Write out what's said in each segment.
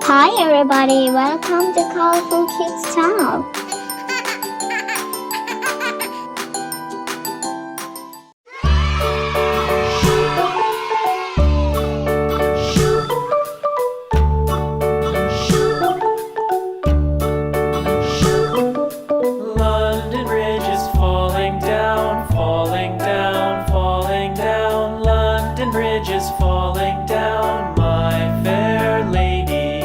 Hi everybody, welcome to Colorful Kids channel. London Bridge is falling down, falling down, falling down. London Bridge is falling down, my fair lady.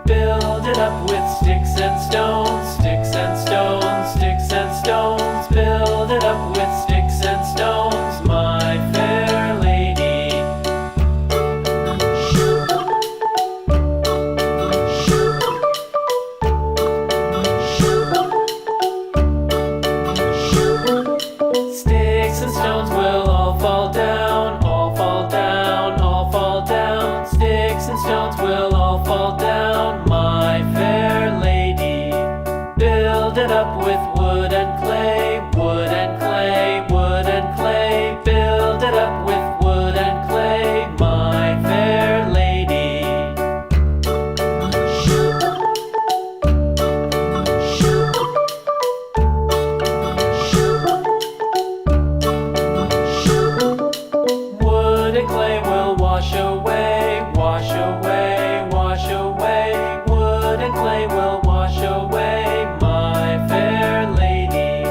Build it up with sticks and stones, sticks and stones, sticks and stones. Build it up with sticks and stones, my fair lady. Sticks and stones will all fall down, all fall down, all fall down. Sticks and stones will all fall down, my fair lady. Build it up with wood and clay, wood and clay, wood and clay. Build it up with wood and clay, my fair lady. Wood and clay will wash away, wash away, wash away. Wood and clay will wash away, my fair lady.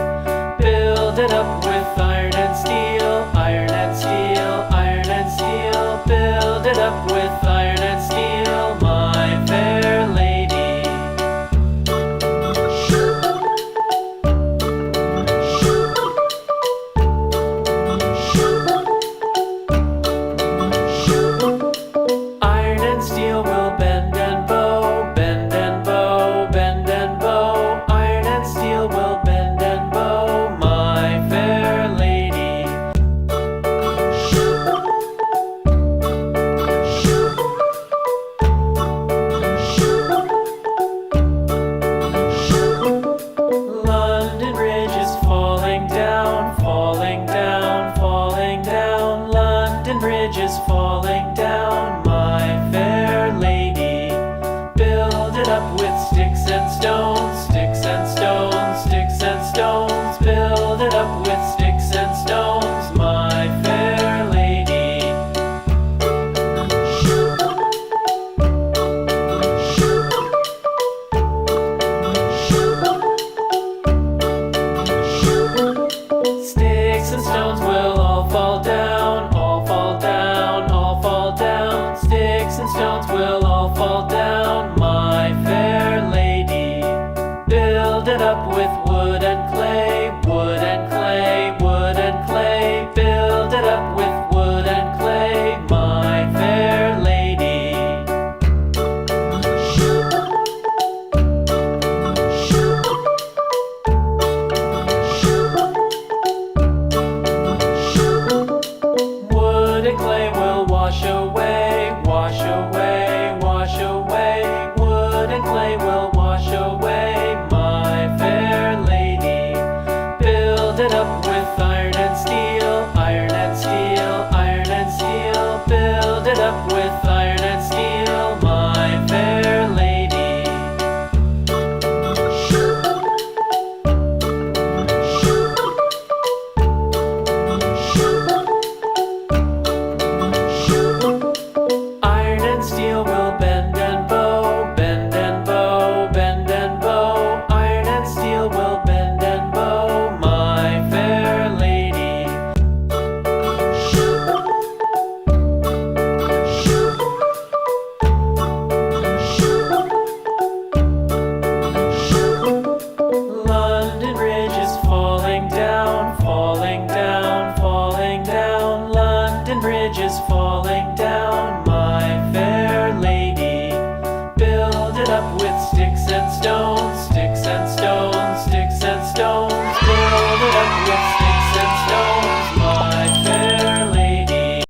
Build it up with iron and steel, iron and steel, iron and steel. Build it up with iron and steel, my fair lady. Iron and steel will bend and bow, bend and bow, bend and bow. Iron and steel will bend and bow, my fair lady. London Bridge is falling down, falling down, falling down. London Bridge is falling down, my fair lady. Build it up with sticks and stones, sticks and stones, sticks and stones. Build it up with sticks and stones, my fair lady. Sticks and stones will all fall down, all fall down, all fall down. Sticks and stones will all fall down.